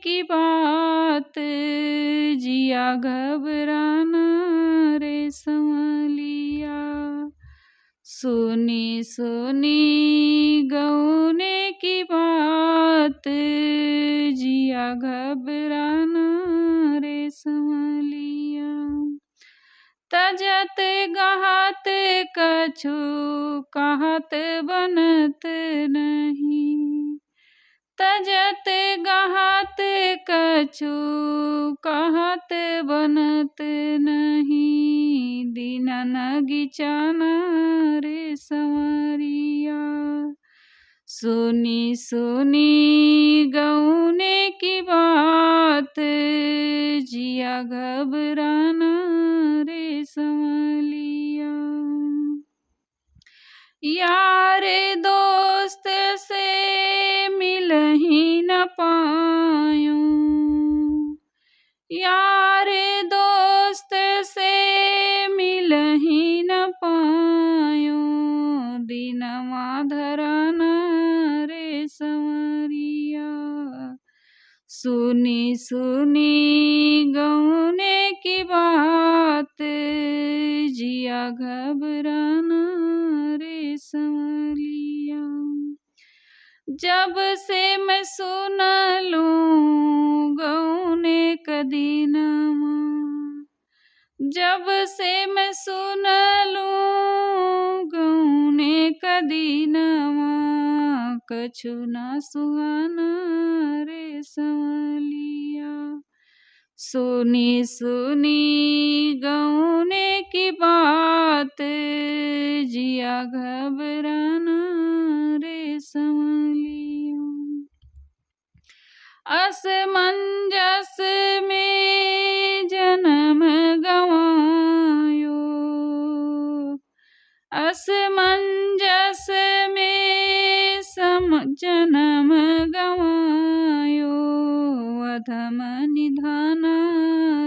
की बात जिया घबराना रे संवलिया। सुनी सुनी गौने की बात जिया घबराना रे संवलिया। तजत गहत कछु कहत बनत नहीं। तजत गहत कछु कहत बनत नहीं। दीन नगिचाना रे संवरिया। सुनी सुनी गौने की बात जिया घबराना रे संवलिया। यार दोस्त से मिलही न पायूं। यार दोस्त से मिलही न पायूं। दिनमा धराना रे संवरिया। सुनी सुनी गौने की बात जिया घबराना रे संवलिया। जब से मैं सुन लूं गौने क दीनमा। जब से मैं सुन लूं गौने क दीनमा। कछु ना सुहाना रे संवलिया। सुनी सुनी गौने की बात जिया घबराना रे संवलिया। असमंजस में जन्म गंवायो। असमंजस में जन्म गंवायो। अधम निधाना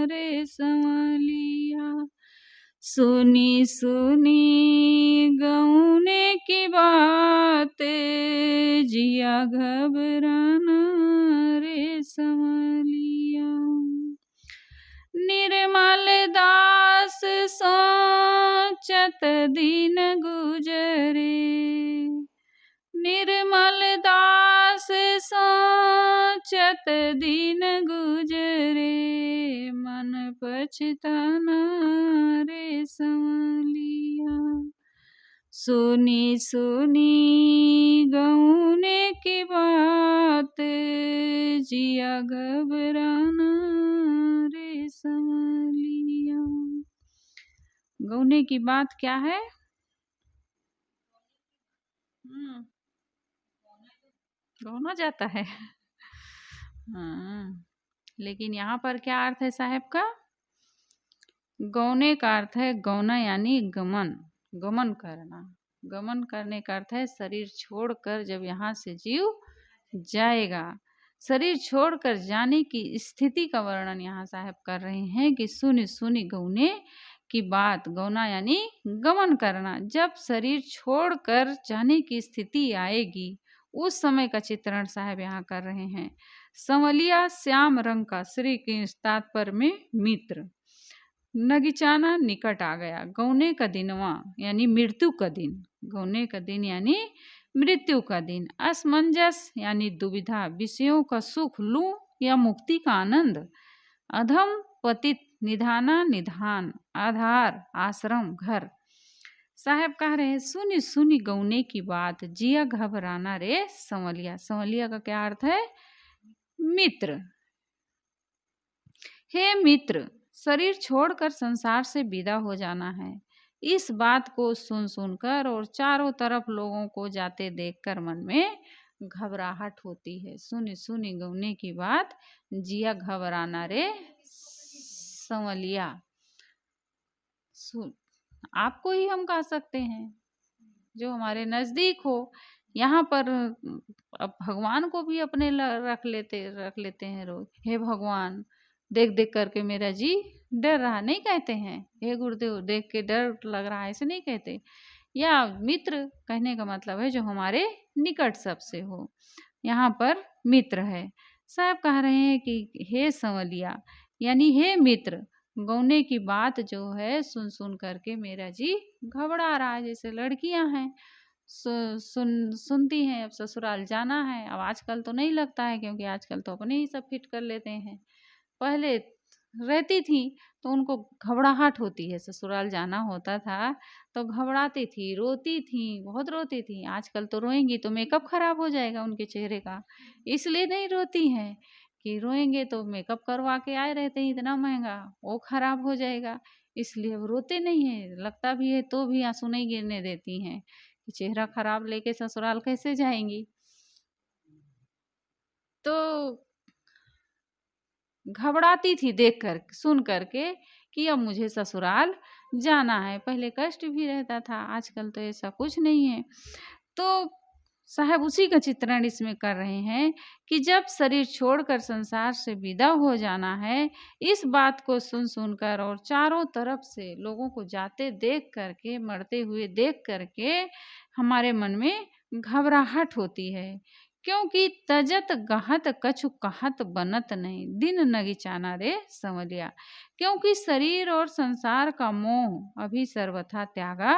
रे संवलिया। सुनी सुनी गौने की बात जिया घबराना रे संवलिया। निर्मल दास सोचत दिन गुजरे। निर्मल दास सोचत दिन गुजरे। मन पछताना रे संवलिया। सुनी सुनी गौने की बात जिया घबराना रे संवलिया। गौने की बात क्या है? गौना जाता है। हाँ, लेकिन यहाँ पर क्या अर्थ है साहब का? गौने का अर्थ है गौना यानी गमन, गमन करना। गमन करने का अर्थ है शरीर छोड़कर जब यहाँ से जीव जाएगा। शरीर छोड़कर जाने की स्थिति का वर्णन यहाँ साहब कर रहे हैं कि सुनी सुनी गौने की बात। गौना यानी गमन करना। जब शरीर छोड़कर जाने की स्थिति आएगी उस समय का चित्रण साहब यहाँ कर रहे हैं। संवलिया श्याम रंग का, श्री कृष्ण तात्पर्य में मित्र। नगिचाना निकट आ गया। गौने का दिनवा यानी मृत्यु का दिन। गौने का दिन यानी मृत्यु का दिन। असमंजस यानी दुविधा, विषयों का सुख लूं या मुक्ति का आनंद। अधम पतित, निधाना निधान, आधार आश्रम घर। साहब कह रहे हैं सुनी सुनी गौने की बात जिया घबराना रे संवलिया। संवलिया का क्या अर्थ है? मित्र। हे मित्र, शरीर छोड़कर संसार से विदा हो जाना है। इस बात को सुन सुनकर और चारों तरफ लोगों को जाते देखकर मन में घबराहट होती है। सुनी सुनी गौने की बात जिया घबराना रे संवलिया। आपको ही हम कह सकते हैं जो हमारे नजदीक हो। यहाँ पर अब भगवान को भी अपने रख लेते हैं रोज। हे भगवान, देख देख करके मेरा जी डर रहा, नहीं कहते हैं। हे गुरुदेव, देख के डर लग रहा है, ऐसे नहीं कहते। या मित्र कहने का मतलब है जो हमारे निकट सबसे हो। यहाँ पर मित्र है। साहब कह रहे हैं कि हे संवलिया यानी हे मित्र, गौने की बात जो है सुन सुन करके मेरा जी घबरा रहा है। जैसे लड़कियां हैं सुनती हैं अब ससुराल जाना है। अब आजकल तो नहीं लगता है, क्योंकि आजकल तो अपने ही सब फिट कर लेते हैं। पहले रहती थी तो उनको घबराहट होती है, ससुराल जाना होता था तो घबराती थी, रोती थी, बहुत रोती थी। आजकल तो रोएंगी तो मेकअप खराब हो जाएगा उनके चेहरे का, इसलिए नहीं रोती हैं कि रोएंगे तो मेकअप करवा के आए रहते हैं इतना महंगा, वो खराब हो जाएगा, इसलिए वो रोते नहीं हैं। लगता भी है तो भी आंसू नहीं गिरने देती हैं कि चेहरा खराब लेके ससुराल कैसे जाएंगी। तो घबराती थी देख कर सुन करके कि अब मुझे ससुराल जाना है। पहले कष्ट भी रहता था, आजकल तो ऐसा कुछ नहीं है। तो साहब उसी का चित्रण इसमें कर रहे हैं कि जब शरीर छोड़कर संसार से विदा हो जाना है, इस बात को सुन सुनकर और चारों तरफ से लोगों को जाते देख करके, मरते हुए देख करके हमारे मन में घबराहट होती है। क्योंकि तजत गहत कछु कहत बनत नहीं, दिन नगिचाना रे संवलिया। क्योंकि शरीर और संसार का मोह अभी सर्वथा त्यागा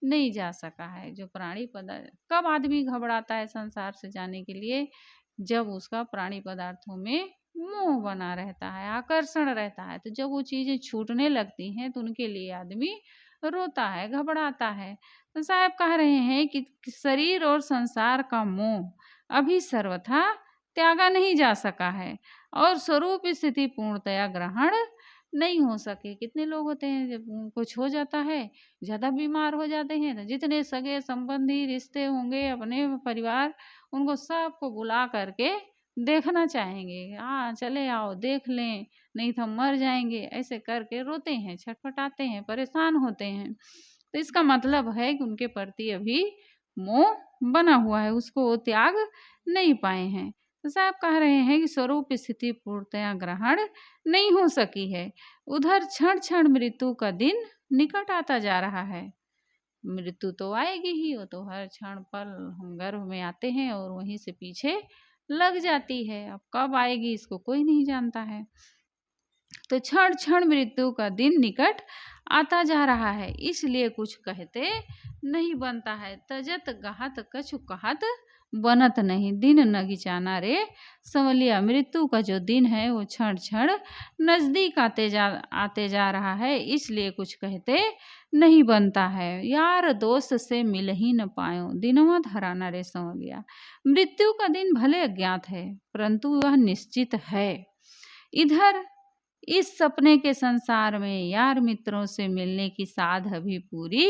नहीं जा सका है। जो प्राणी पदार्थ, कब आदमी घबराता है संसार से जाने के लिए? जब उसका प्राणी पदार्थों में मोह बना रहता है, आकर्षण रहता है। तो जब वो चीजें छूटने लगती हैं तो उनके लिए आदमी रोता है, घबराता है। तो साहब कह रहे हैं कि शरीर और संसार का मोह अभी सर्वथा त्यागा नहीं जा सका है और स्वरूप स्थिति पूर्णतया ग्रहण नहीं हो सके। कितने लोग होते हैं जब कुछ हो जाता है, ज़्यादा बीमार हो जाते हैं, तो जितने सगे संबंधी रिश्ते होंगे अपने परिवार, उनको सबको बुला करके देखना चाहेंगे। हाँ चले आओ देख लें, नहीं तो हम मर जाएंगे। ऐसे करके रोते हैं, छटपटाते हैं, परेशान होते हैं। तो इसका मतलब है कि उनके प्रति अभी मोह बना हुआ है, उसको वो त्याग नहीं पाए हैं। तो साहब कह रहे हैं कि स्वरूप स्थिति पूर्णतया ग्रहण नहीं हो सकी है। उधर क्षण क्षण मृत्यु का दिन निकट आता जा रहा है। मृत्यु तो आएगी ही, वो तो हर क्षण पल हम गर्भ में आते हैं और वहीं से पीछे लग जाती है। अब कब आएगी इसको कोई नहीं जानता है। तो क्षण क्षण मृत्यु का दिन निकट आता जा रहा है, इसलिए कुछ कहते नहीं बनता है। तजत गहत कछु कहत बनत नहीं, दिन नगिचाना रे संवलिया। मृत्यु का जो दिन है वो क्षण क्षण नजदीक आते जा रहा है, इसलिए कुछ कहते नहीं बनता है। यार दोस्त से मिल ही न पायो, दिनवा धराना रे संवलिया। मृत्यु का दिन भले अज्ञात है परंतु वह निश्चित है। इधर इस सपने के संसार में यार मित्रों से मिलने की साध अभी पूरी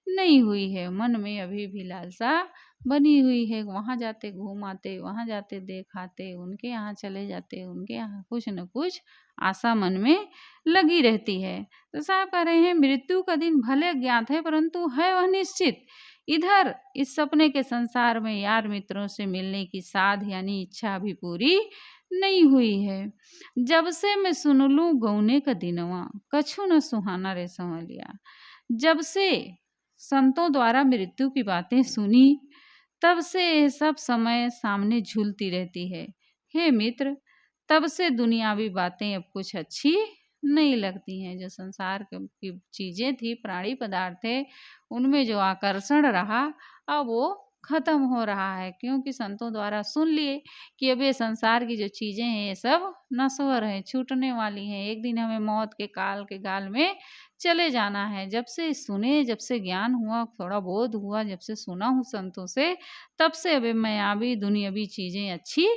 नहीं हुई है। मन में अभी भी लालसा बनी हुई है, वहाँ जाते घूम आते, वहाँ जाते देख आते, उनके यहाँ चले जाते, उनके यहाँ कुछ न कुछ आशा मन में लगी रहती है। तो साहब कह रहे हैं मृत्यु का दिन भले ज्ञात है परंतु है वह निश्चित। इधर इस सपने के संसार में यार मित्रों से मिलने की साध यानी इच्छा अभी पूरी नहीं हुई है। जब से मैं सुन लूँ गौने का दिनवा, कछु न सुहाना रे संवलिया। जब से संतों द्वारा मृत्यु की बातें सुनी, तब से यह सब समय सामने झूलती रहती है। हे मित्र, तब से दुनियावी बातें अब कुछ अच्छी नहीं लगती हैं। जो संसार की चीज़ें थी, प्राणी पदार्थ थे, उनमें जो आकर्षण रहा अब वो खत्म हो रहा है। क्योंकि संतों द्वारा सुन लिए कि अब ये संसार की जो चीज़ें हैं ये सब नश्वर हैं, छूटने वाली हैं, एक दिन हमें मौत के काल के गाल में चले जाना है। जब से सुने, जब से ज्ञान हुआ, थोड़ा बोध हुआ, जब से सुना हूँ संतों से, तब से अब मायावी दुनियावी चीज़ें अच्छी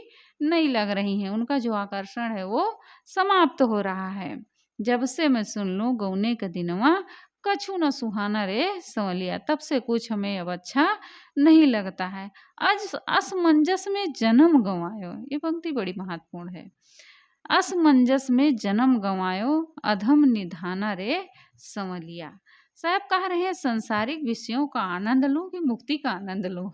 नहीं लग रही हैं। उनका जो आकर्षण है वो समाप्त हो रहा है। जब से मैं सुन लूँ गौने का दिनवा, कछु न सुहाना रे संवलिया। तब से कुछ हमें अब अच्छा नहीं लगता है। आज असमंजस में जन्म गंवायो, ये पंक्ति बड़ी महत्वपूर्ण है। असमंजस में जन्म गंवायो, अधम निधाना रे संवलिया। साहब कह रहे हैं संसारिक विषयों का आनंद लो कि मुक्ति का आनंद लो।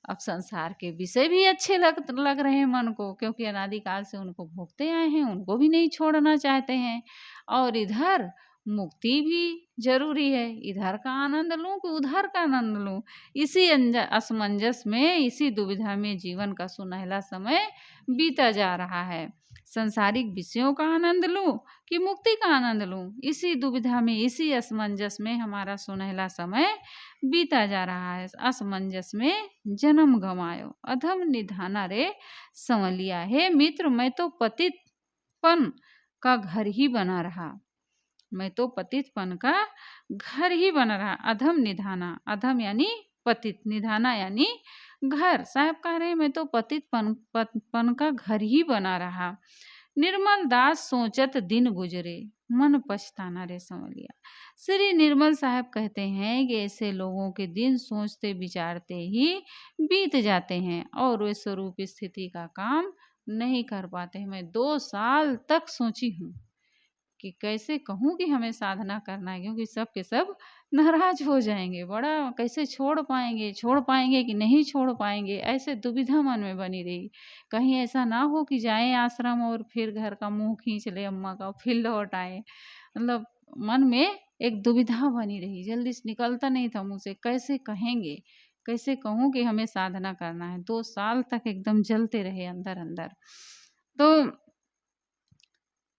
अब संसार के विषय भी अच्छे लग रहे हैं मन को, क्योंकि अनादिकाल से उनको भोगते आए हैं, उनको भी नहीं छोड़ना चाहते हैं। और इधर मुक्ति भी जरूरी है, इधर का आनंद लूं कि उधर का आनंद लूं। इसी असमंजस में, इसी दुविधा में जीवन का सुनहला समय बीता जा रहा है। संसारिक विषयों का आनंद लूं कि मुक्ति का आनंद लूं, इसी दुविधा में, इसी असमंजस में हमारा सुनहला समय बीता जा रहा है। असमंजस में जन्म गंवायो, अधम निधाना रे संवलिया। हे मित्र, मैं तो पतितपन का घर ही बना रहा, मैं तो पतितपन का घर ही बना रहा। अधम निधाना, अधम यानी पतित, निधाना यानी घर। साहब कह रहे हैं मैं तो पतितपन का घर ही बना रहा। निर्मल दास सोचत दिन गुजरे, मन पछताना रे संवलिया। श्री निर्मल साहब कहते हैं कि ऐसे लोगों के दिन सोचते विचारते ही बीत जाते हैं और वे स्वरूप स्थिति का काम नहीं कर पाते हैं। मैं 2 साल तक सोची हूँ कि कैसे कहूँ कि हमें साधना करना है, क्योंकि सब के सब नाराज हो जाएंगे, बड़ा कैसे छोड़ पाएंगे कि नहीं छोड़ पाएंगे, ऐसे दुविधा मन में बनी रही। कहीं ऐसा ना हो कि जाएं आश्रम और फिर घर का मुंह खींच ले अम्मा का, फिर लौट आए। मतलब मन में एक दुविधा बनी रही, जल्दी से निकलता नहीं था मुँह से, कैसे कहेंगे, कैसे कहूँ कि हमें साधना करना है। 2 साल तक एकदम जलते रहे अंदर अंदर। तो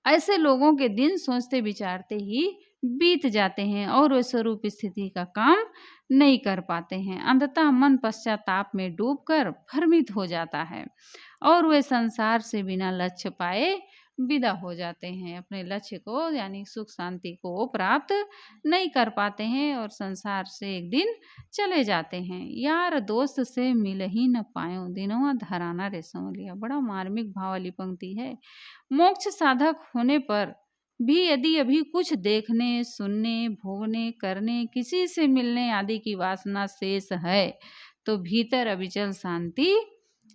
ऐसे लोगों के दिन सोचते विचारते ही बीत जाते हैं और वे स्वरूप स्थिति का काम नहीं कर पाते हैं। अंततः मन पश्चाताप में डूबकर भ्रमित हो जाता है और वे संसार से बिना लक्ष्य पाए विदा हो जाते हैं। अपने लक्ष्य को यानी सुख शांति को प्राप्त नहीं कर पाते हैं और संसार से एक दिन चले जाते हैं। यार दोस्त से मिल ही न पायो, दिनों धराना रे संवलिया। बड़ा मार्मिक भाव वाली पंक्ति है। मोक्ष साधक होने पर भी यदि अभी कुछ देखने, सुनने, भोगने, करने, किसी से मिलने आदि की वासना शेष है तो भीतर अविचल शांति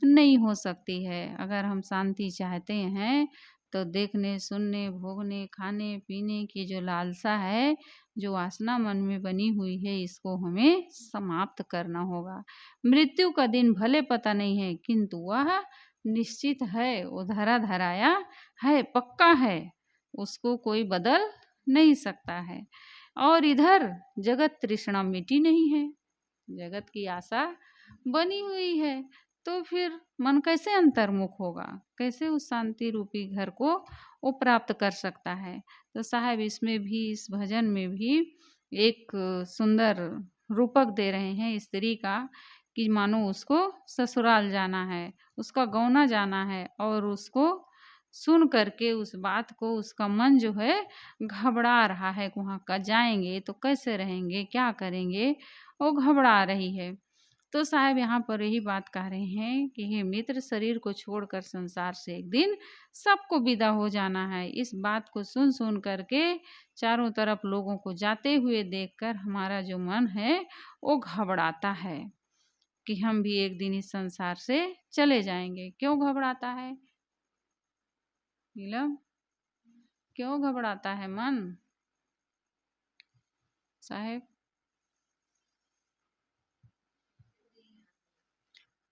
नहीं हो सकती है। अगर हम शांति चाहते हैं तो देखने, सुनने, भोगने, खाने पीने की जो लालसा है, जो वासना मन में बनी हुई है, इसको हमें समाप्त करना होगा। मृत्यु का दिन भले पता नहीं है किंतु वह निश्चित है, वो धरा धराया है, पक्का है, उसको कोई बदल नहीं सकता है। और इधर जगत तृष्णा मिटी नहीं है, जगत की आशा बनी हुई है, तो फिर मन कैसे अंतर्मुख होगा, कैसे उस शांति रूपी घर को वो प्राप्त कर सकता है। तो साहब इसमें भी, इस भजन में भी एक सुंदर रूपक दे रहे हैं स्त्री का, कि मानो उसको ससुराल जाना है, उसका गौना जाना है और उसको सुन करके उस बात को उसका मन जो है घबरा रहा है कि वहाँ का जाएंगे तो कैसे रहेंगे, क्या करेंगे, वो घबरा रही है। तो साहब यहाँ पर यही बात कह रहे हैं कि हे मित्र, शरीर को छोड़कर संसार से एक दिन सबको विदा हो जाना है। इस बात को सुन सुन करके चारों तरफ लोगों को जाते हुए देखकर हमारा जो मन है वो घबराता है कि हम भी एक दिन इस संसार से चले जाएंगे। क्यों घबराता है नीलम, क्यों घबराता है मन साहेब?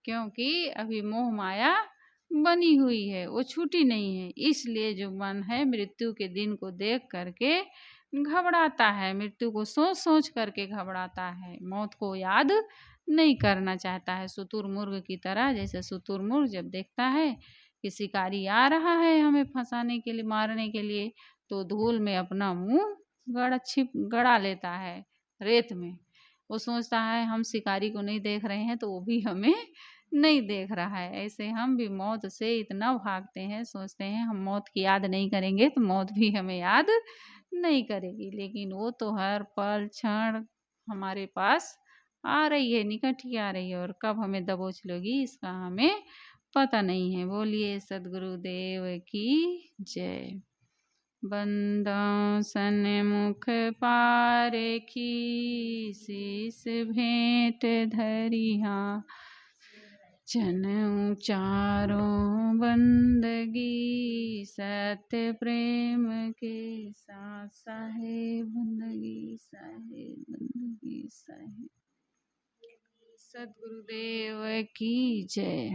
क्योंकि अभी मोह माया बनी हुई है, वो छूटी नहीं है, इसलिए जो मन है मृत्यु के दिन को देख करके घबराता है, मृत्यु को सोच सोच करके घबराता है, मौत को याद नहीं करना चाहता है। शुतुरमुर्ग की तरह, जैसे शुतुरमुर्ग जब देखता है कि शिकारी आ रहा है हमें फंसाने के लिए, मारने के लिए, तो धूल में अपना मुंह गड़ा लेता है रेत में। वो सोचता है हम शिकारी को नहीं देख रहे हैं तो वो भी हमें नहीं देख रहा है। ऐसे हम भी मौत से इतना भागते हैं, सोचते हैं हम मौत की याद नहीं करेंगे तो मौत भी हमें याद नहीं करेगी, लेकिन वो तो हर पल क्षण हमारे पास आ रही है, निकट ही आ रही है, और कब हमें दबोच लेगी इसका हमें पता नहीं है। बोलिए सद्गुरुदेव की जय। बंदा सन्मुख पारखी, शीस भेंट धरिहा, जनेऊ चारों बंदगी, सत्य प्रेम के साथ साहेब बंदगी, साहेब बंदगी, साहेब। सद्गुरुदेव की जय।